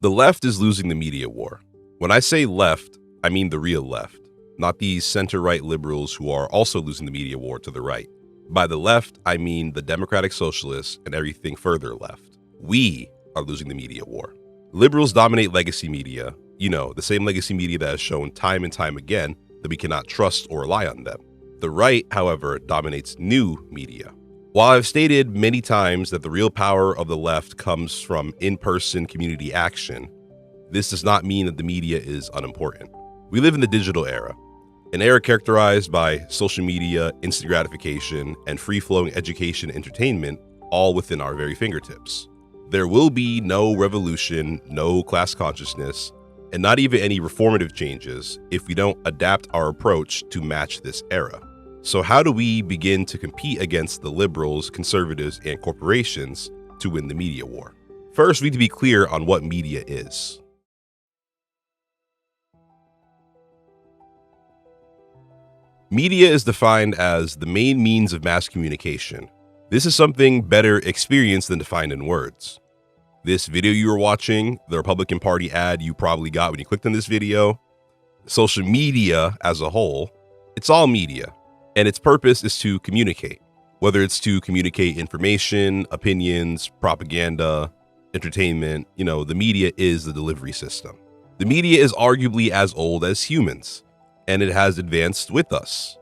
The left is losing the media war. When I say left, I mean the real left, not these center-right liberals who are also losing the media war to the right. By the left, I mean the democratic socialists and everything further left. We are losing the media war. Liberals dominate legacy media, the same legacy media that has shown time and time again that we cannot trust or rely on them. The right, however, dominates new media. While I've stated many times that the real power of the left comes from in-person community action, this does not mean that the media is unimportant. We live in the digital era, an era characterized by social media, instant gratification, and free-flowing education and entertainment, all within our very fingertips. There will be no revolution, no class consciousness, and not even any reformative changes if we don't adapt our approach to match this era. So how do we begin to compete against the liberals, conservatives, and corporations to win the media war? First, we need to be clear on what media is. Media is defined as the main means of mass communication. This is something better experienced than defined in words. This video you were watching, the Republican Party ad you probably got when you clicked on this video, social media as a whole, it's all media. And its purpose is to communicate, whether it's to communicate information, opinions, propaganda, entertainment. The media is the delivery system. The media is arguably as old as humans, and it has advanced with us.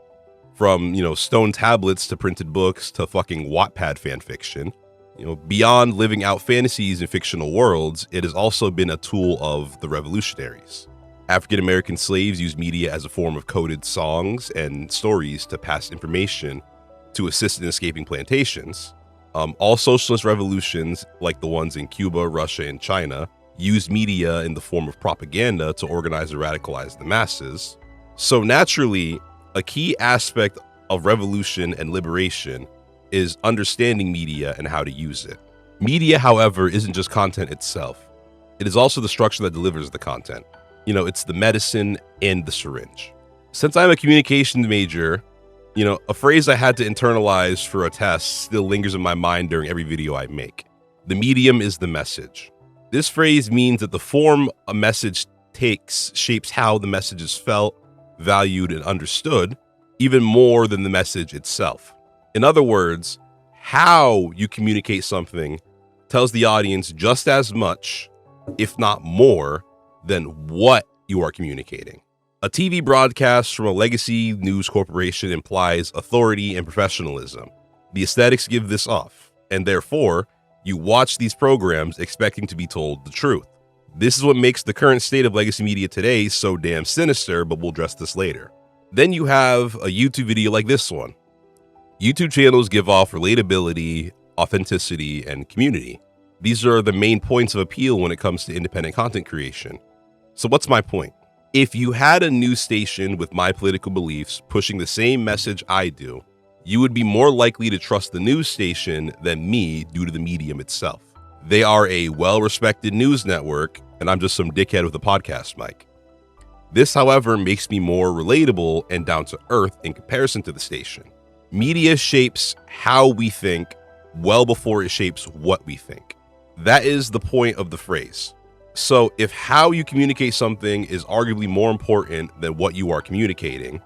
From, stone tablets to printed books to fucking Wattpad fan fiction. Beyond living out fantasies in fictional worlds, it has also been a tool of the revolutionaries. African-American slaves used media as a form of coded songs and stories to pass information to assist in escaping plantations. All socialist revolutions, like the ones in Cuba, Russia, and China, used media in the form of propaganda to organize and radicalize the masses. So naturally, a key aspect of revolution and liberation is understanding media and how to use it. Media, however, isn't just content itself. It is also the structure that delivers the content. It's the medicine and the syringe. Since I'm a communications major, a phrase I had to internalize for a test still lingers in my mind during every video I make. The medium is the message. This phrase means that the form a message takes shapes how the message is felt, valued, and understood, even more than the message itself. In other words, how you communicate something tells the audience just as much, if not more, than what you are communicating. A TV broadcast from a legacy news corporation implies authority and professionalism. The aesthetics give this off, and therefore, you watch these programs expecting to be told the truth. This is what makes the current state of legacy media today so damn sinister, but we'll address this later. Then you have a YouTube video like this one. YouTube channels give off relatability, authenticity, and community. These are the main points of appeal when it comes to independent content creation. So what's my point? If you had a news station with my political beliefs pushing the same message I do, you would be more likely to trust the news station than me due to the medium itself. They are a well-respected news network, and I'm just some dickhead with a podcast mic. This, however, makes me more relatable and down to earth in comparison to the station. Media shapes how we think well before it shapes what we think. That is the point of the phrase. So if how you communicate something is arguably more important than what you are communicating,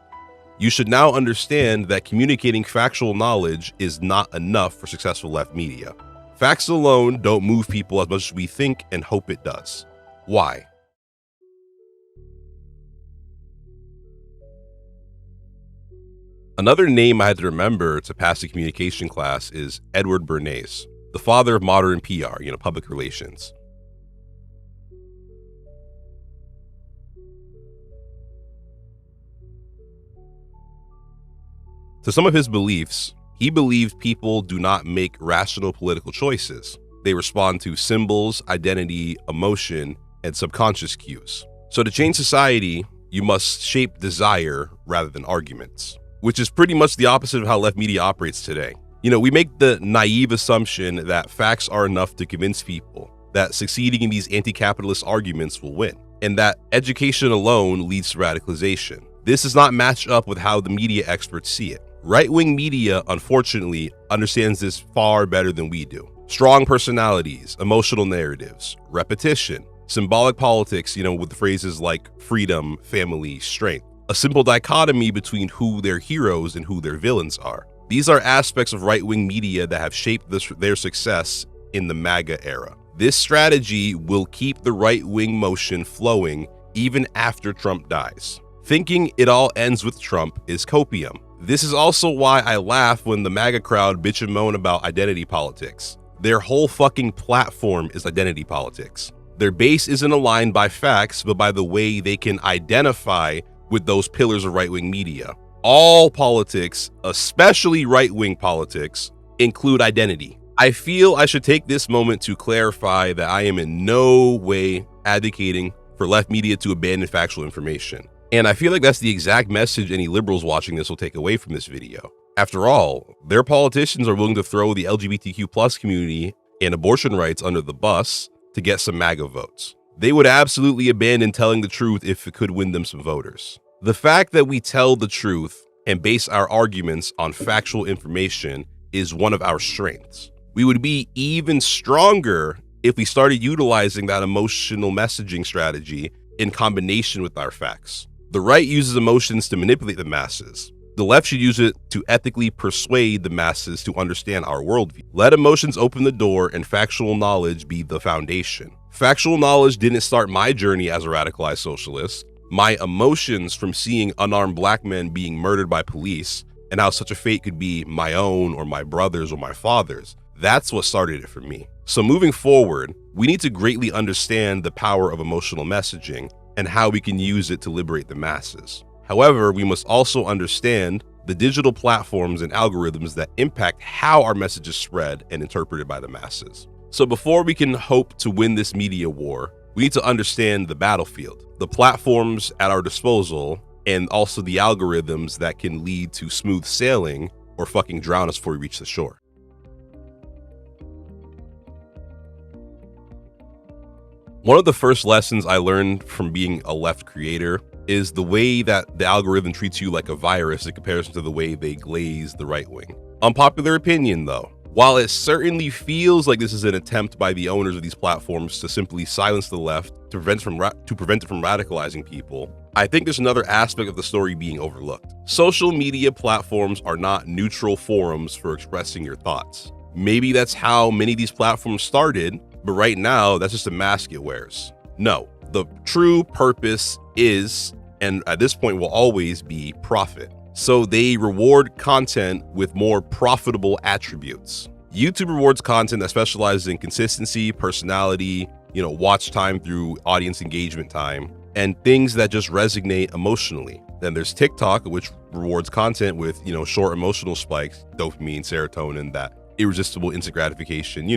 you should now understand that communicating factual knowledge is not enough for successful left media. Facts alone don't move people as much as we think and hope it does. Why? Another name I had to remember to pass the communication class is Edward Bernays, the father of modern PR, public relations. To some of his beliefs, he believed people do not make rational political choices. They respond to symbols, identity, emotion, and subconscious cues. So to change society, you must shape desire rather than arguments, which is pretty much the opposite of how left media operates today. We make the naive assumption that facts are enough to convince people that succeeding in these anti-capitalist arguments will win, and that education alone leads to radicalization. This does not match up with how the media experts see it. Right-wing media, unfortunately, understands this far better than we do. Strong personalities, emotional narratives, repetition, Symbolic politics, with the phrases like freedom, family, strength. A simple dichotomy between who their heroes and who their villains are. These are aspects of right-wing media that have shaped their success in the MAGA era. This strategy will keep the right-wing motion flowing even after Trump dies. Thinking it all ends with Trump is copium. This is also why I laugh when the MAGA crowd bitch and moan about identity politics. Their whole fucking platform is identity politics. Their base isn't aligned by facts, but by the way they can identify with those pillars of right-wing media. All politics, especially right-wing politics, include identity. I feel I should take this moment to clarify that I am in no way advocating for left media to abandon factual information. And I feel like that's the exact message any liberals watching this will take away from this video. After all, their politicians are willing to throw the LGBTQ+ community and abortion rights under the bus to get some MAGA votes. They would absolutely abandon telling the truth if it could win them some voters. The fact that we tell the truth and base our arguments on factual information is one of our strengths. We would be even stronger if we started utilizing that emotional messaging strategy in combination with our facts. The right uses emotions to manipulate the masses. The left should use it to ethically persuade the masses to understand our worldview. Let emotions open the door and factual knowledge be the foundation. Factual knowledge didn't start my journey as a radicalized socialist. My emotions from seeing unarmed black men being murdered by police and how such a fate could be my own or my brother's or my father's, that's what started it for me. So moving forward, we need to greatly understand the power of emotional messaging and how we can use it to liberate the masses. However, we must also understand the digital platforms and algorithms that impact how our message is spread and interpreted by the masses. So before we can hope to win this media war, we need to understand the battlefield, the platforms at our disposal, and also the algorithms that can lead to smooth sailing or fucking drown us before we reach the shore. One of the first lessons I learned from being a left creator is the way that the algorithm treats you like a virus in comparison to the way they glaze the right wing. Unpopular opinion though, while it certainly feels like this is an attempt by the owners of these platforms to simply silence the left to prevent it from radicalizing people, I think there's another aspect of the story being overlooked. Social media platforms are not neutral forums for expressing your thoughts. Maybe that's how many of these platforms started, but right now that's just a mask it wears. No, the true purpose is, and at this point will always be, profit. So they reward content with more profitable attributes. YouTube rewards content that specializes in consistency, personality, watch time through audience engagement time, and things that just resonate emotionally. Then there's TikTok, which rewards content with, short emotional spikes, dopamine, serotonin, that irresistible instant gratification,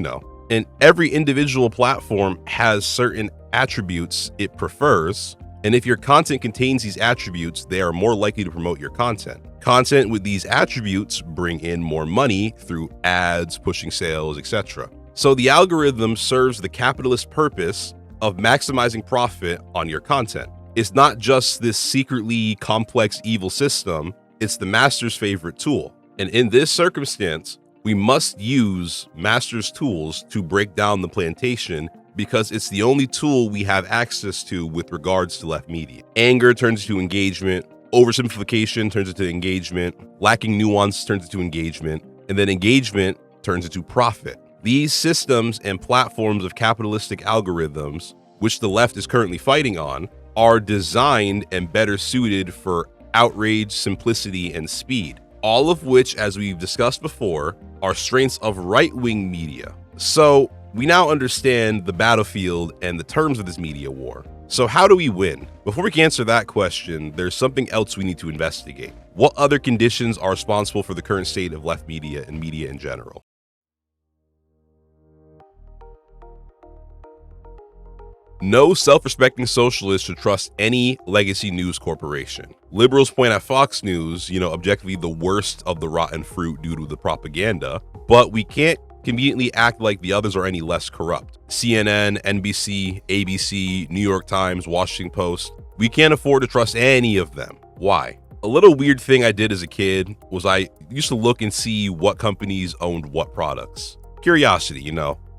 And every individual platform has certain attributes it prefers. And if your content contains these attributes, they are more likely to promote your content. Content with these attributes bring in more money through ads, pushing sales, etc. So the algorithm serves the capitalist purpose of maximizing profit on your content. It's not just this secretly complex evil system, it's the master's favorite tool. And in this circumstance, we must use master's tools to break down the plantation because it's the only tool we have access to with regards to left media. Anger turns into engagement, oversimplification turns into engagement, lacking nuance turns into engagement, and then engagement turns into profit. These systems and platforms of capitalistic algorithms, which the left is currently fighting on, are designed and better suited for outrage, simplicity, and speed, all of which, as we've discussed before, are strengths of right-wing media. So we now understand the battlefield and the terms of this media war. So how do we win? Before we can answer that question, there's something else we need to investigate. What other conditions are responsible for the current state of left media and media in general? No self-respecting socialist should trust any legacy news corporation. Liberals point at Fox News, objectively the worst of the rotten fruit due to the propaganda, but we can't conveniently act like the others are any less corrupt. CNN, NBC, ABC, New York Times, Washington Post, we can't afford to trust any of them. Why? A little weird thing I did as a kid was I used to look and see what companies owned what products. Curiosity,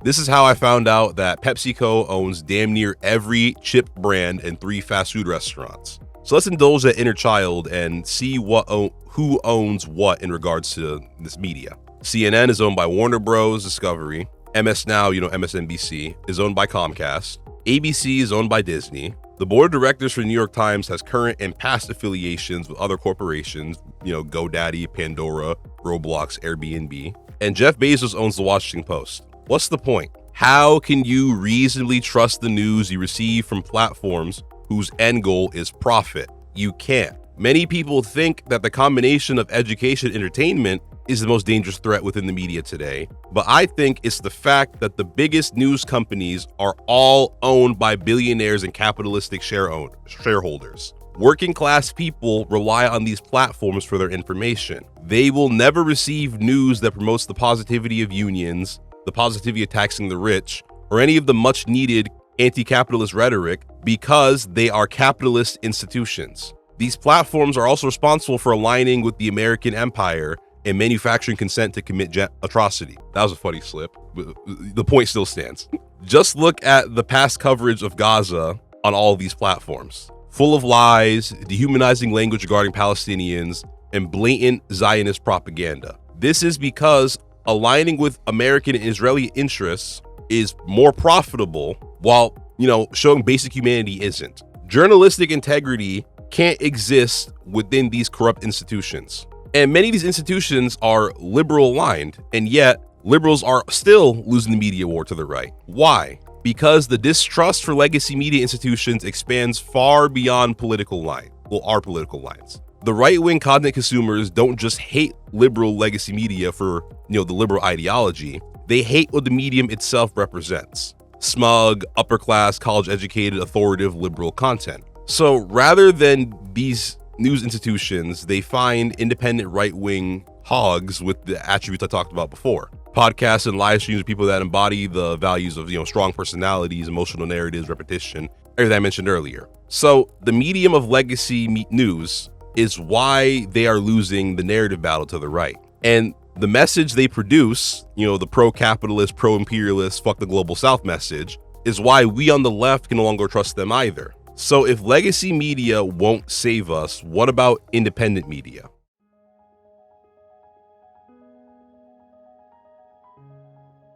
This is how I found out that PepsiCo owns damn near every chip brand and 3 fast food restaurants. So let's indulge that inner child and see who owns what in regards to this media. CNN is owned by Warner Bros. Discovery. MS Now, MSNBC, is owned by Comcast. ABC is owned by Disney. The board of directors for the New York Times has current and past affiliations with other corporations, GoDaddy, Pandora, Roblox, Airbnb. And Jeff Bezos owns the Washington Post. What's the point? How can you reasonably trust the news you receive from platforms whose end goal is profit? You can't. Many people think that the combination of education and entertainment is the most dangerous threat within the media today, but I think it's the fact that the biggest news companies are all owned by billionaires and capitalistic shareholders. Working class people rely on these platforms for their information. They will never receive news that promotes the positivity of unions, the positivity of taxing the rich, or any of the much needed anti-capitalist rhetoric because they are capitalist institutions. These platforms are also responsible for aligning with the American empire and manufacturing consent to commit atrocity. That was a funny slip, but the point still stands. Just look at the past coverage of Gaza on all of these platforms. Full of lies, dehumanizing language regarding Palestinians, and blatant Zionist propaganda. This is because aligning with American and Israeli interests is more profitable while, showing basic humanity isn't. Journalistic integrity can't exist within these corrupt institutions. And many of these institutions are liberal aligned, and yet liberals are still losing the media war to the right. Why? Because the distrust for legacy media institutions expands far beyond our political lines. The right-wing content consumers don't just hate liberal legacy media for, the liberal ideology. They hate what the medium itself represents. Smug, upper-class, college-educated, authoritative, liberal content. So rather than these news institutions, they find independent right-wing hogs with the attributes I talked about before. Podcasts and live streams of people that embody the values of, strong personalities, emotional narratives, repetition, everything I mentioned earlier. So the medium of legacy news is why they are losing the narrative battle to the right. And the message they produce, the pro-capitalist, pro-imperialist, fuck the global south message, is why we on the left can no longer trust them either. So if legacy media won't save us, what about independent media?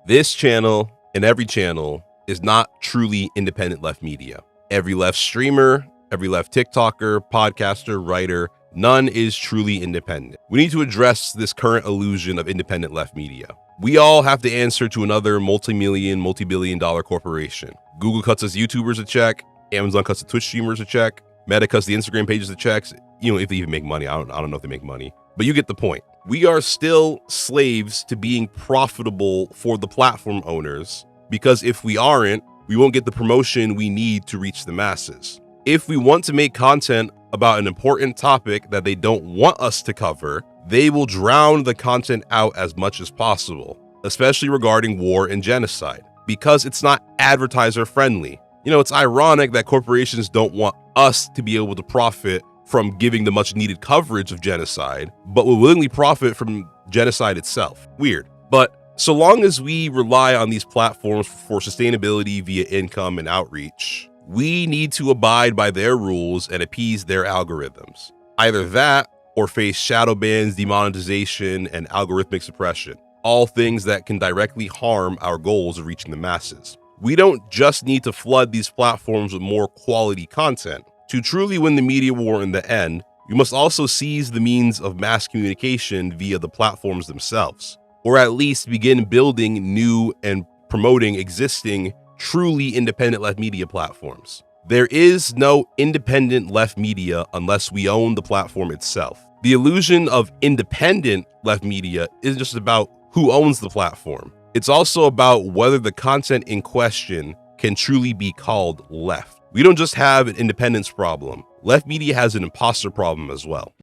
This channel and every channel is not truly independent left media. Every left streamer, every left TikToker, podcaster, writer, none is truly independent. We need to address this current illusion of independent left media. We all have to answer to another multi-billion dollar corporation. Google cuts us YouTubers a check. Amazon cuts the Twitch streamers a check. Meta cuts the Instagram pages a check. If they even make money. I don't know if they make money. But you get the point. We are still slaves to being profitable for the platform owners, because if we aren't, we won't get the promotion we need to reach the masses. If we want to make content about an important topic that they don't want us to cover, they will drown the content out as much as possible, especially regarding war and genocide, because it's not advertiser friendly. It's ironic that corporations don't want us to be able to profit from giving the much needed coverage of genocide, but will willingly profit from genocide itself. Weird. But so long as we rely on these platforms for sustainability via income and outreach, we need to abide by their rules and appease their algorithms. Either that or face shadow bans, demonetization, and algorithmic suppression, all things that can directly harm our goals of reaching the masses. We don't just need to flood these platforms with more quality content. To truly win the media war in the end, we must also seize the means of mass communication via the platforms themselves, or at least begin building new and promoting existing, truly independent left media platforms. There is no independent left media unless we own the platform itself. The illusion of independent left media isn't just about who owns the platform. It's also about whether the content in question can truly be called left. We don't just have an independence problem. Left media has an imposter problem as well.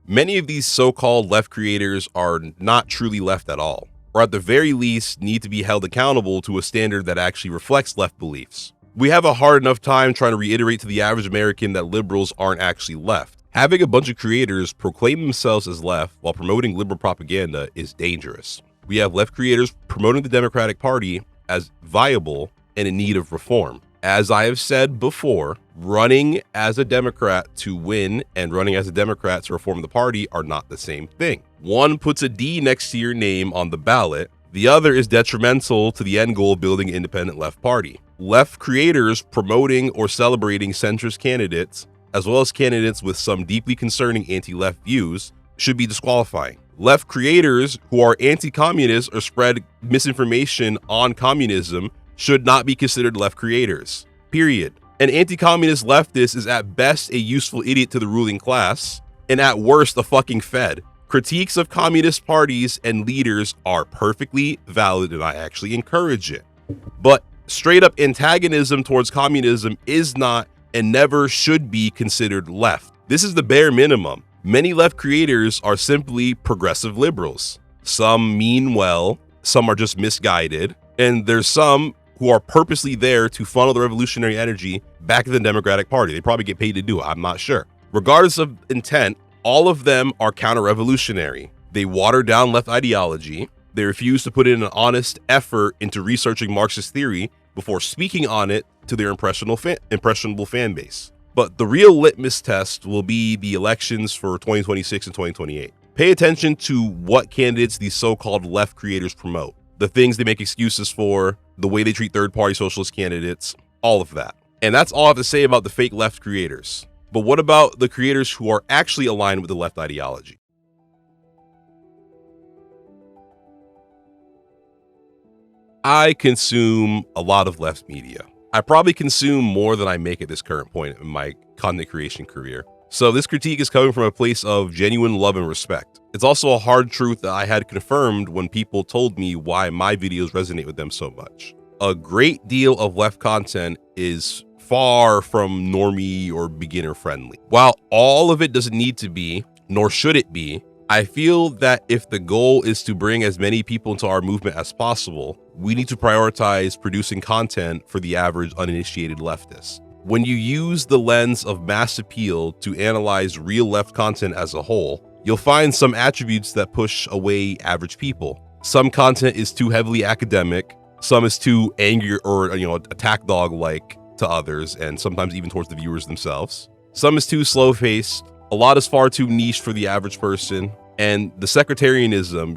Many of these so-called left creators are not truly left at all, or at the very least need to be held accountable to a standard that actually reflects left beliefs. We have a hard enough time trying to reiterate to the average American that liberals aren't actually left. Having a bunch of creators proclaim themselves as left while promoting liberal propaganda is dangerous. We have left creators promoting the Democratic Party as viable and in need of reform. As I have said before, running as a Democrat to win and running as a Democrat to reform the party are not the same thing. One puts a D next to your name on the ballot. The other is detrimental to the end goal of building an independent left party. Left creators promoting or celebrating centrist candidates, as well as candidates with some deeply concerning anti-left views, should be disqualifying. Left creators who are anti-communist or spread misinformation on communism should not be considered left creators, period. An anti-communist leftist is at best a useful idiot to the ruling class, and at worst a fucking fed. Critiques of communist parties and leaders are perfectly valid, and I actually encourage it. But straight up antagonism towards communism is not and never should be considered left. This is the bare minimum. Many left creators are simply progressive liberals. Some mean well, some are just misguided, and there's some who are purposely there to funnel the revolutionary energy back to the Democratic Party. They probably get paid to do it, I'm not sure. Regardless of intent, all of them are counter-revolutionary. They water down left ideology. They refuse to put in an honest effort into researching Marxist theory before speaking on it to their impressionable fan base. But the real litmus test will be the elections for 2026 and 2028. Pay attention to what candidates these so-called left creators promote, the things they make excuses for, the way they treat third-party socialist candidates, all of that. And that's all I have to say about the fake left creators. But what about the creators who are actually aligned with the left ideology? I consume a lot of left media. I probably consume more than I make at this current point in my content creation career. So this critique is coming from a place of genuine love and respect. It's also a hard truth that I had confirmed when people told me why my videos resonate with them so much. A great deal of left content is far from normie or beginner friendly. While all of it doesn't need to be, nor should it be, I feel that if the goal is to bring as many people into our movement as possible, we need to prioritize producing content for the average uninitiated leftist. When you use the lens of mass appeal to analyze real left content as a whole, you'll find some attributes that push away average people. Some content is too heavily academic, some is too angry or attack dog-like to others, and sometimes even towards the viewers themselves. Some is too slow-paced, a lot is far too niche for the average person, and the sectarianism,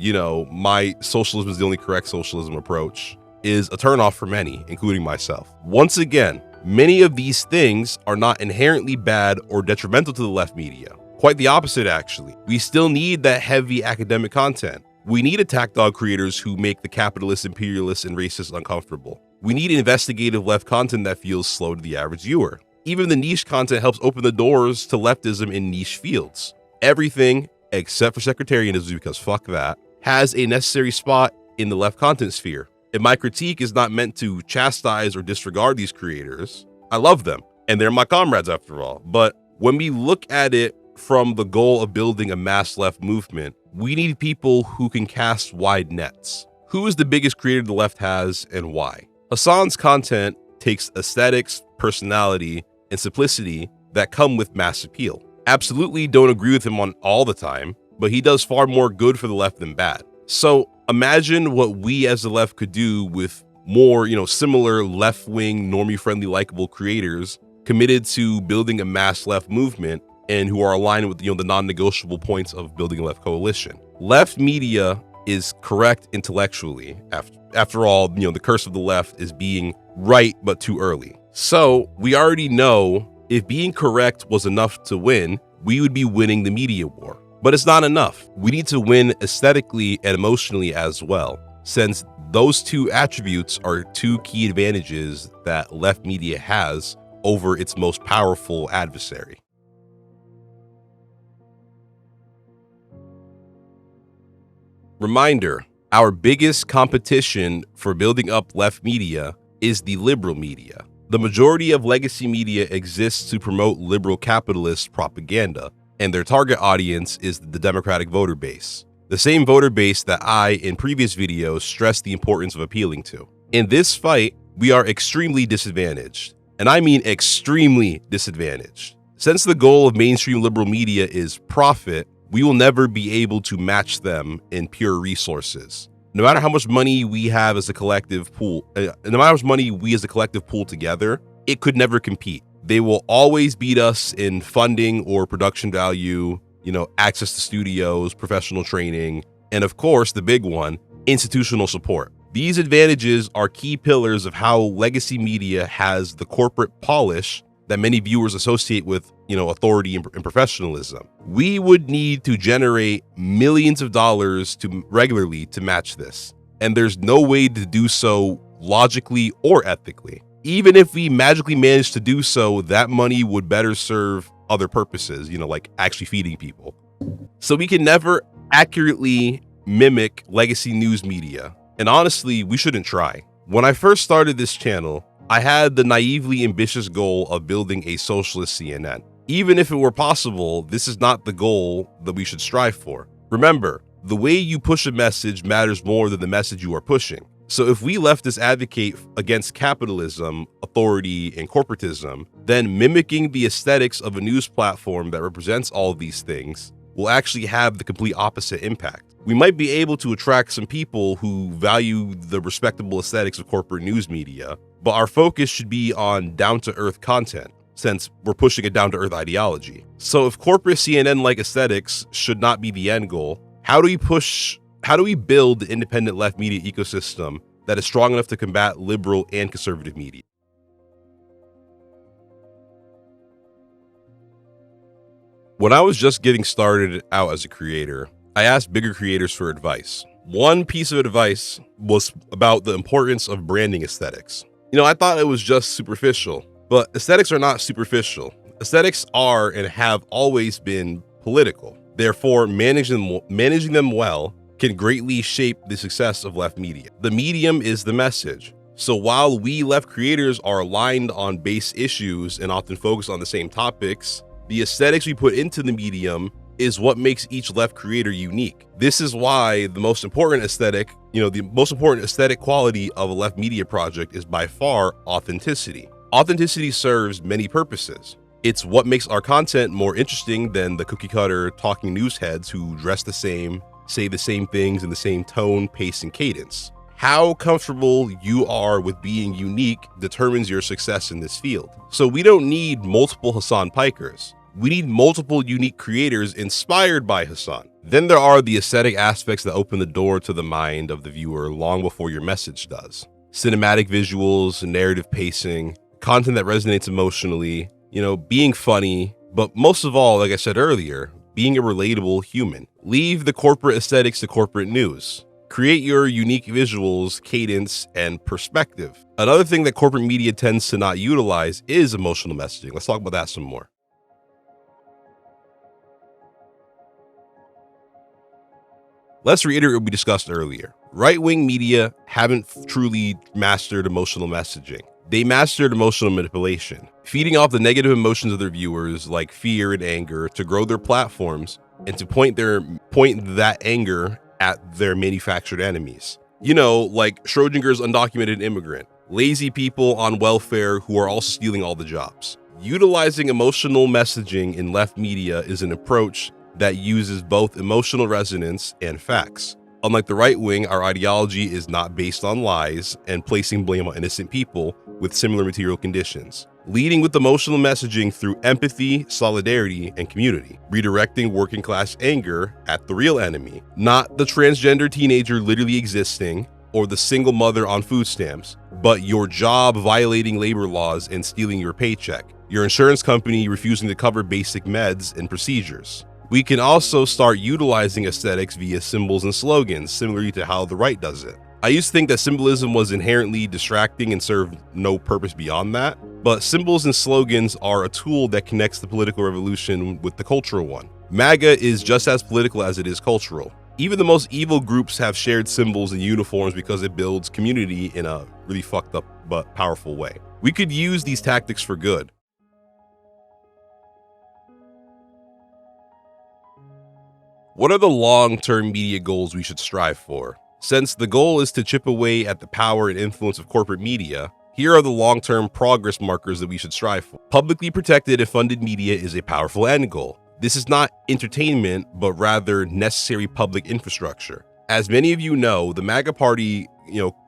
my socialism is the only correct socialism approach, is a turnoff for many, including myself. Once again, many of these things are not inherently bad or detrimental to the left media. Quite the opposite, actually. We still need that heavy academic content. We need attack dog creators who make the capitalists, imperialists, and racists uncomfortable. We need investigative left content that feels slow to the average viewer. Even the niche content helps open the doors to leftism in niche fields. Everything, except for sectarianism, because fuck that, has a necessary spot in the left content sphere. And my critique is not meant to chastise or disregard these creators. I love them, and they're my comrades after all. But when we look at it from the goal of building a mass left movement, we need people who can cast wide nets. Who is the biggest creator the left has and why? Hassan's content takes aesthetics, personality, and simplicity that come with mass appeal. Absolutely don't agree with him on all the time, but he does far more good for the left than bad. So imagine what we as the left could do with more, similar left-wing, normie-friendly, likable creators committed to building a mass left movement and who are aligned with, the non-negotiable points of building a left coalition. Left media is correct intellectually. After all, the curse of the left is being right but too early. So we already know if being correct was enough to win, we would be winning the media war. But it's not enough. We need to win aesthetically and emotionally as well, since those two attributes are two key advantages that left media has over its most powerful adversary. Reminder, our biggest competition for building up left media is the liberal media. The majority of legacy media exists to promote liberal capitalist propaganda, and their target audience is the Democratic voter base, the same voter base that I, in previous videos, stressed the importance of appealing to. In this fight, we are extremely disadvantaged, and I mean extremely disadvantaged, Since the goal of mainstream liberal media is profit, we will never be able to match them in pure resources. No matter how much money we have as a collective pool, no matter how much money we as a collective pool together, it could never compete. They will always beat us in funding or production value, access to studios, professional training, and of course, the big one, institutional support. These advantages are key pillars of how legacy media has the corporate polish that many viewers associate with, authority and professionalism. We would need to generate millions of dollars regularly to match this. And there's no way to do so logically or ethically. Even if we magically managed to do so, that money would better serve other purposes, like actually feeding people. So we can never accurately mimic legacy news media. And honestly, we shouldn't try. When I first started this channel, I had the naively ambitious goal of building a socialist CNN. Even if it were possible, this is not the goal that we should strive for. Remember, the way you push a message matters more than the message you are pushing. So if we leftists advocate against capitalism, authority, and corporatism, then mimicking the aesthetics of a news platform that represents all of these things will actually have the complete opposite impact. We might be able to attract some people who value the respectable aesthetics of corporate news media, but our focus should be on down-to-earth content, since we're pushing a down-to-earth ideology. So if corporate CNN-like aesthetics should not be the end goal, how do we build the independent left media ecosystem that is strong enough to combat liberal and conservative media? When I was just getting started out as a creator, I asked bigger creators for advice. One piece of advice was about the importance of branding aesthetics. I thought it was just superficial, but aesthetics are not superficial. Aesthetics are and have always been political. Therefore, managing them well can greatly shape the success of left media. The medium is the message. So while we left creators are aligned on base issues and often focus on the same topics, the aesthetics we put into the medium is what makes each left creator unique. This is why the most important aesthetic quality of a left media project is by far authenticity. Authenticity serves many purposes. It's what makes our content more interesting than the cookie cutter talking news heads who dress the same, say the same things in the same tone, pace, and cadence. How comfortable you are with being unique determines your success in this field. So we don't need multiple Hassan Pikers. We need multiple unique creators inspired by Hassan. Then there are the aesthetic aspects that open the door to the mind of the viewer long before your message does. Cinematic visuals, narrative pacing, content that resonates emotionally, being funny, but most of all, like I said earlier, being a relatable human. Leave the corporate aesthetics to corporate news. Create your unique visuals, cadence, and perspective. Another thing that corporate media tends to not utilize is emotional messaging. Let's talk about that some more. Let's reiterate what we discussed earlier. Right-wing media haven't truly mastered emotional messaging. They mastered emotional manipulation, feeding off the negative emotions of their viewers like fear and anger to grow their platforms and to point that anger at their manufactured enemies. Like Schrodinger's undocumented immigrant, lazy people on welfare who are also stealing all the jobs. Utilizing emotional messaging in left media is an approach that uses both emotional resonance and facts. Unlike the right wing, our ideology is not based on lies and placing blame on innocent people with similar material conditions. Leading with emotional messaging through empathy, solidarity, and community. Redirecting working class anger at the real enemy, not the transgender teenager literally existing or the single mother on food stamps, but your job violating labor laws and stealing your paycheck. Your insurance company refusing to cover basic meds and procedures. We can also start utilizing aesthetics via symbols and slogans, similarly to how the right does it. I used to think that symbolism was inherently distracting and served no purpose beyond that, but symbols and slogans are a tool that connects the political revolution with the cultural one. MAGA is just as political as it is cultural. Even the most evil groups have shared symbols and uniforms because it builds community in a really fucked up but powerful way. We could use these tactics for good. What are the long-term media goals we should strive for? Since the goal is to chip away at the power and influence of corporate media, Here are the long-term progress markers that we should strive for. Publicly protected and funded media is a powerful end goal. This is not entertainment, but rather necessary public infrastructure. As many of you know, the MAGA party,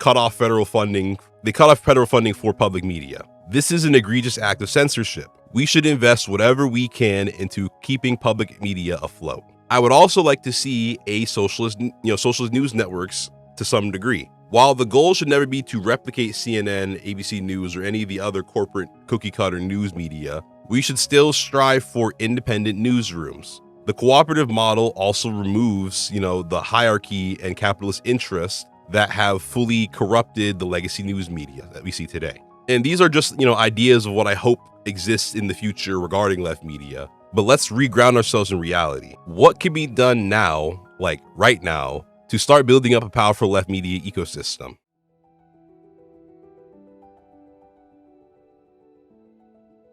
cut off federal funding. They cut off federal funding for public media. This is an egregious act of censorship. We should invest whatever we can into keeping public media afloat. I would also like to see a socialist news networks to some degree. While the goal should never be to replicate CNN, ABC News, or any of the other corporate cookie-cutter news media, we should still strive for independent newsrooms. The cooperative model also removes, the hierarchy and capitalist interests that have fully corrupted the legacy news media that we see today. And these are just, ideas of what I hope exists in the future regarding left media. But let's reground ourselves in reality. What can be done now, like right now, to start building up a powerful left media ecosystem?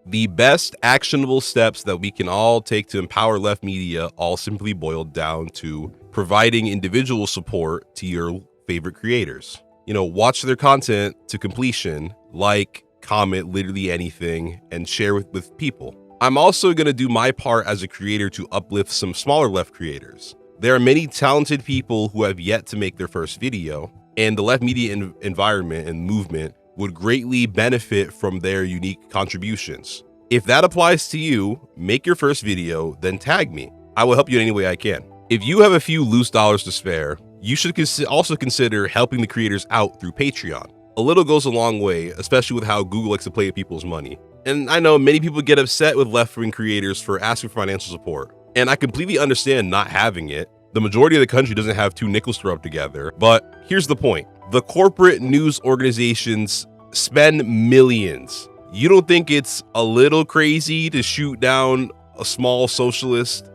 The best actionable steps that we can all take to empower left media all simply boil down to providing individual support to your favorite creators. Watch their content to completion, like, comment literally anything, and share with people. I'm also going to do my part as a creator to uplift some smaller left creators. There are many talented people who have yet to make their first video, and the left media environment and movement would greatly benefit from their unique contributions. If that applies to you, make your first video, then tag me. I will help you in any way I can. If you have a few loose dollars to spare, you should also consider helping the creators out through Patreon. A little goes a long way, especially with how Google likes to play with people's money. And I know many people get upset with left-wing creators for asking for financial support. And I completely understand not having it. The majority of the country doesn't have two nickels to rub together. But here's the point. The corporate news organizations spend millions. You don't think it's a little crazy to shoot down a small socialist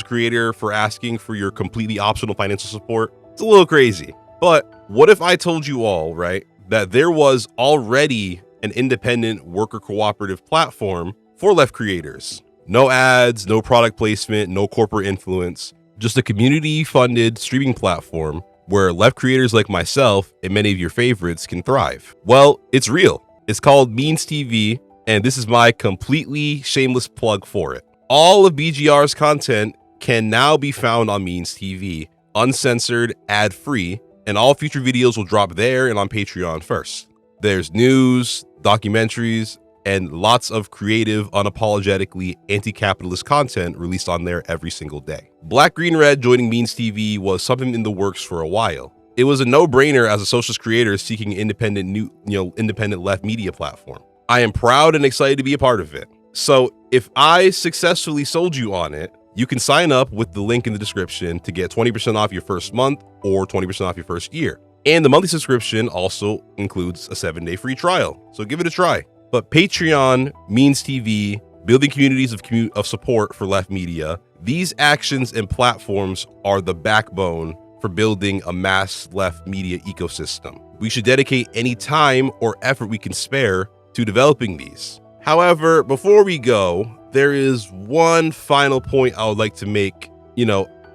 creator for asking for your completely optional financial support? It's a little crazy. But what if I told you all, right, that there was already an independent worker cooperative platform for left creators? No ads, no product placement, no corporate influence, just a community-funded streaming platform where left creators like myself and many of your favorites can thrive. Well, it's real. It's called Means TV, and this is my completely shameless plug for it. All of BGR's content can now be found on Means TV, uncensored, ad-free, and all future videos will drop there and on Patreon first. There's news, documentaries, and lots of creative, unapologetically anti-capitalist content released on there every single day. Black, Green, Red joining Means TV was something in the works for a while. It was a no-brainer as a socialist creator seeking independent left media platform. I am proud and excited to be a part of it. So if I successfully sold you on it, you can sign up with the link in the description to get 20% off your first month or 20% off your first year. And the monthly subscription also includes a 7-day free trial. So give it a try. But Patreon, Means TV, building communities of support for left media, these actions and platforms are the backbone for building a mass left media ecosystem. We should dedicate any time or effort we can spare to developing these. However, before we go, there is one final point I would like to make,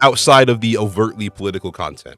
outside of the overtly political content.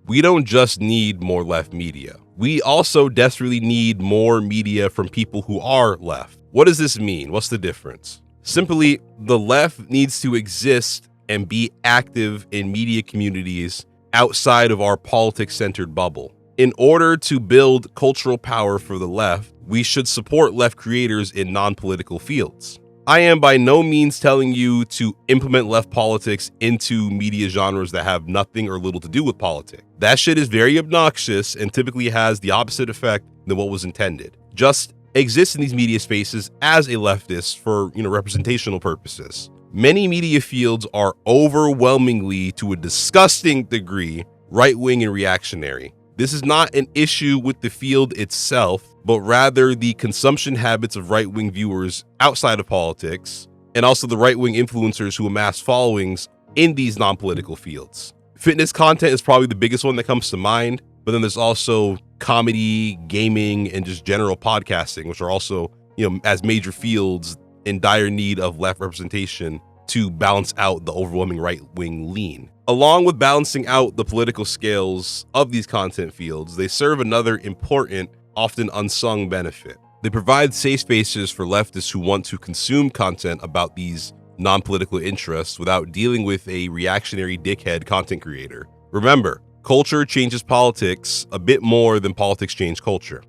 We don't just need more left media. We also desperately need more media from people who are left. What does this mean? What's the difference? Simply, the left needs to exist and be active in media communities outside of our politics-centered bubble. In order to build cultural power for the left, we should support left creators in non-political fields. I am by no means telling you to implement left politics into media genres that have nothing or little to do with politics. That shit is very obnoxious and typically has the opposite effect than what was intended. Just exist in these media spaces as a leftist for, representational purposes. Many media fields are overwhelmingly, to a disgusting degree, right-wing and reactionary. This is not an issue with the field itself, but rather the consumption habits of right-wing viewers outside of politics, and also the right-wing influencers who amass followings in these non-political fields. Fitness content is probably the biggest one that comes to mind, but then there's also comedy, gaming, and just general podcasting, which are also, as major fields in dire need of left representation to balance out the overwhelming right-wing lean. Along with balancing out the political scales of these content fields, they serve another important, often unsung benefit. They provide safe spaces for leftists who want to consume content about these non-political interests without dealing with a reactionary dickhead content creator. Remember, culture changes politics a bit more than politics change culture.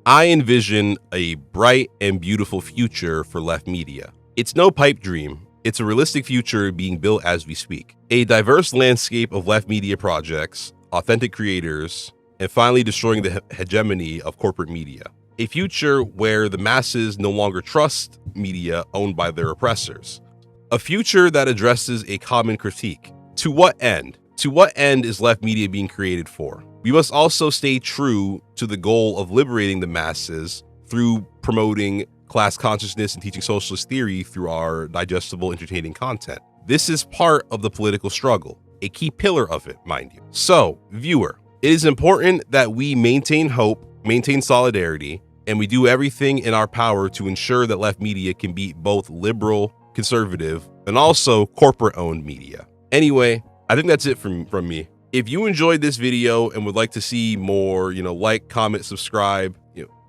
I envision a bright and beautiful future for left media. It's no pipe dream. It's a realistic future being built as we speak. A diverse landscape of left media projects, authentic creators, and finally destroying the hegemony of corporate media. A future where the masses no longer trust media owned by their oppressors. A future that addresses a common critique. To what end? To what end is left media being created for? We must also stay true to the goal of liberating the masses through promoting class consciousness and teaching socialist theory through our digestible, entertaining content. This is part of the political struggle, a key pillar of it, mind you. So, viewer, it is important that we maintain hope, maintain solidarity, and we do everything in our power to ensure that left media can be both liberal, conservative, and also corporate-owned media. Anyway, I think that's it from me. If you enjoyed this video and would like to see more, like, comment, subscribe,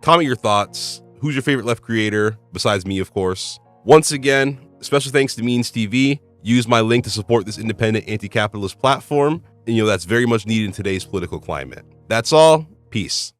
comment your thoughts. Who's your favorite left creator besides me, of course? Once again, special thanks to Means TV. Use my link to support this independent anti-capitalist platform. And that's very much needed in today's political climate. That's all. Peace.